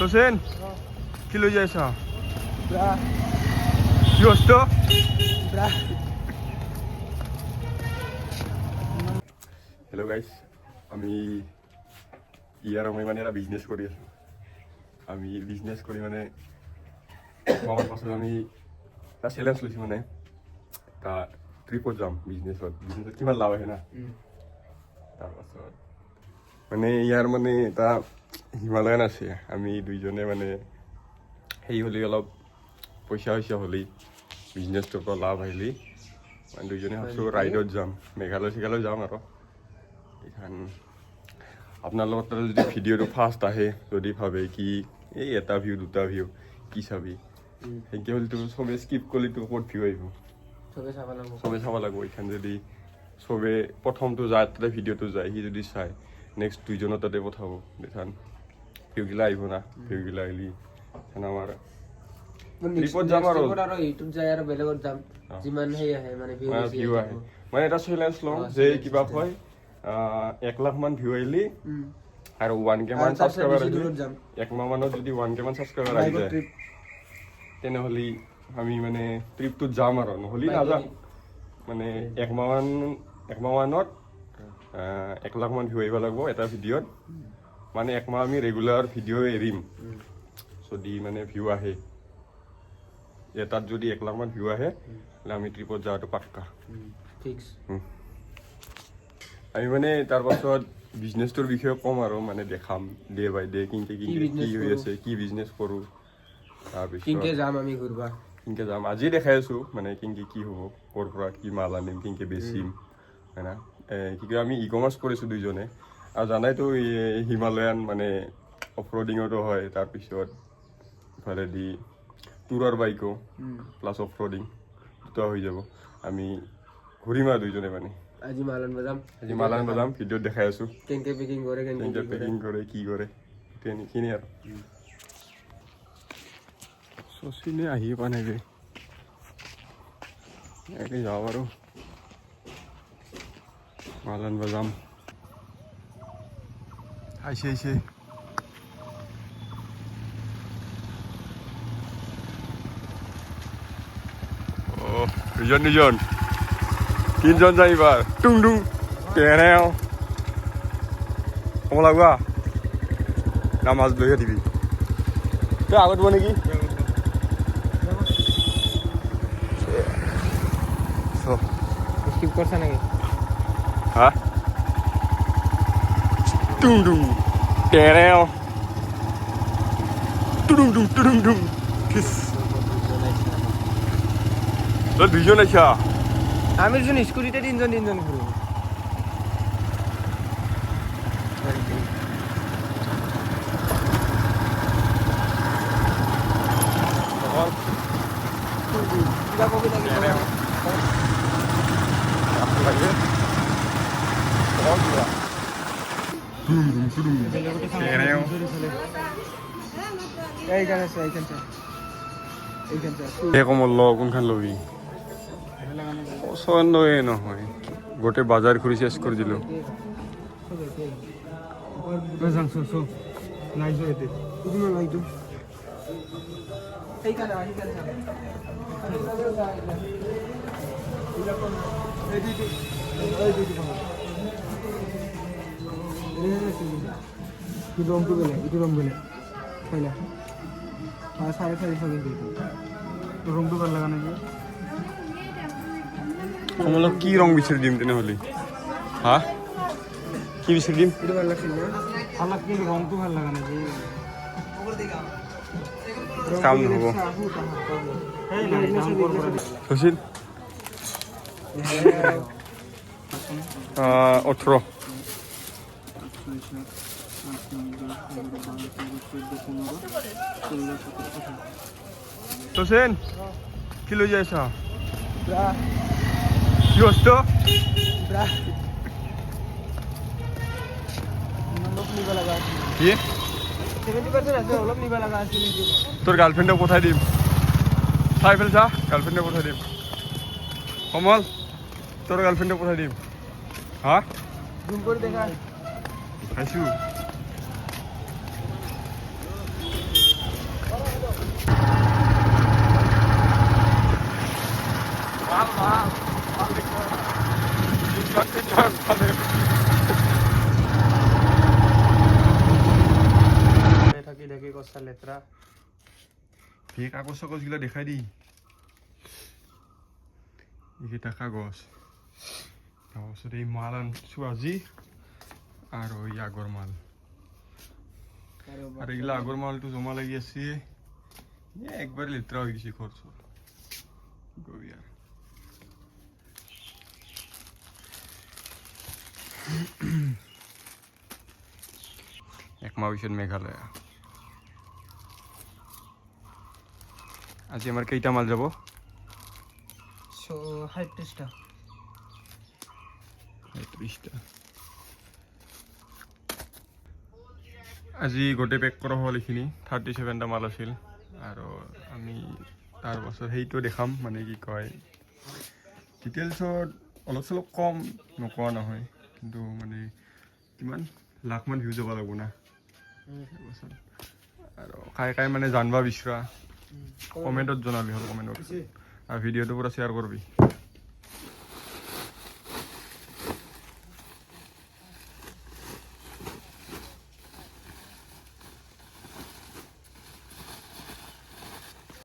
হোসেন কি লই যাইছ কি বস্তু হেল্ল' গাইজ আমি মই মানে এটা বিজনেছ কৰি আছোঁ আমি বিজনেছ কৰি মানে হোৱাৰ পাছত আমি এটা চেলেঞ্জ লৈছোঁ মানে এটা ট্ৰিপত যাম বিজনেছত কিমান লাভ আহে না তাৰপাছত মানে ইয়াৰ মানে এটা হিমালয়ান আছে আমি দুইজনে মানে সেই হ'লে অলপ পইচা হ'লেই বিজনেছটোৰ পৰা লাভ আহিলেই মানে দুইজনে ভাবছোঁ ৰাইডত যাম মেঘালয় যাম আৰু এইখন আপোনাৰ লগত যদি ভিডিঅ'টো ফাৰ্ষ্ট আহে যদি ভাবে কি এই এটা ভিউ দুটা ভিউ কি চাবি সেনেকৈ হ'লেতো চবে স্কিপ কৰিলেতো ক'ত ভিউ আহিব চবে চাব লাগিব এইখন যদি চবে প্ৰথমটো যায় তাতে ভিডিঅ'টো যায় সি যদি চায় নেক্সট দুইজনৰ তাতে পঠাব দেখান ভিউগিলা আহিব না ভিউগিলা আহিলি আমাৰ ট্ৰিপত যাম আৰু ইউটিউব যায় আৰু বেলেগত যাম যিমান সেই আহে মানে ভিউ আহে মানে এটা চেলেঞ্জ লওঁ যে কিবা হয় 1 লাখ মান ভিউ আহিলি আৰু 1K মান ছাবস্ক্ৰাইবাৰ আহিলি একমাহ মানত যদি 1K মান ছাবস্ক্ৰাইবাৰ আহি যায় তেনেহ'লে আমি মানে ট্ৰিপটোত যাম আৰু নহ'লে নাযাম মানে একমাহ মানত 1 লাখ মান ভিউ আহিব লাগিব এটা ভিডিঅ'ত মানে একমাহ আমি ৰেগুলাৰ ভিডিঅ' এৰিম যদি মানে ভিউ আহে এটাত যদি 1 লাখ মান ভিউ আহে তাহলে আমি ট্ৰিপত যোৱাটো পাক্কা ফিক্স আমি মানে তাৰপাছত বিজনেছটোৰ বিষয়ে ক'ম আৰু মানে দেখাম ডে বাই ডে কিনকে কি হৈ আছে কি বিজনেছ কৰোঁ তাৰপিছত কিনকে যাম আমি ঘূৰবা কিনকে যাম আজি দেখাই আছোঁ মানে কিনকে কি হ'ব ক'ৰ পৰা কি মাল আনিম কিনকে বেচিম হয় না কি কয় আমি ই-কমাৰ্চ কৰিছোঁ দুইজনে আৰু জানাইতো হিমালয়ান মানে অফ ৰ'ডিঙতো হয় তাৰপিছত ইফালেদি টুৰৰ বাইকো প্লাছ অফ ৰ'ডিং দুটা হৈ যাব আমি ঘূৰিম আৰু দুইজনে মানে আজি মালান বজাম ভিডিঅ'ত দেখাই আছোঁ কেনেকৈ পেকিং কৰে কি কৰে সেইখিনি আৰু শচীনে আহি পোৱা নাই যে এনেকৈ যাওঁ আৰু মালান বজাম আহিছে দুজন তিনজন যাই এবাৰ টুং টুং কেনেও কমলা গোৱা না মাছ লৈহে দিবি তই আগত দিব নেকি স্কিপ করছ নাকি হা টুং টুং কেনেও টুং কিস তো দুজন আইছা আমি যখন স্কুটিতে তিনজন ঘুরবো কমল ল কোনখান লবি পচন্দই নহয় গোটেই বাজাৰ ঘূৰি চেছ কৰি দিলোঁ ৰংটো ভাল লাগা নাকি কমলক কি ৰং বিচাৰি দিম তেনেহ'লে হা কি বিচাৰি দিম এটা ভাল লাগছিল না আমার কি রংটো ভাল লাগা নাকি কাম নহ'ব শচীন 18 হোসেন কি লই যাইছ কি বস্তু কি তোর গার্লফ্রেন্ডে পঠাই দিম চাই ফেলছা গার্লফ্রেন্ডে পঠাই দিম কমল তোর গার্লফ্রেন্ডে পঠাই দিম হা জুম করে দেখা খাইছো চিধা কি করছা লেত্রা এই কাগজ চাগজগুলো দেখাই দি এইকেইটা কাগজ তাৰপিছত এই মাল আনছো আজি আৰু এই আগৰ মাল আৰু এইগিলা আগৰ মালটো জমা লাগি আছে একবাৰে লেতেৰা হৈ গৈছে ঘৰ চৰ গবি আৰু একমাহ পিছত মেঘালয়া আজি আমাৰ কেইটা মাল যাব 37টা 30টা আজি গোটেই পেক কৰা হ'ল এইখিনি 37টা মাল আছিল আৰু আমি তাৰ পাছত সেইটো দেখাম মানে কি কয় ডিটেইলছত অলপ চলপ কম নকোৱা নহয় কিন্তু মানে কিমান লাখমান ভিউ যাব লাগিব না আৰু কাই মানে জানবা বিচৰা কমেণ্টত জনাবি হ'ল কমেণ্টত আৰু ভিডিঅ'টো পুৰা শ্বেয়াৰ কৰবি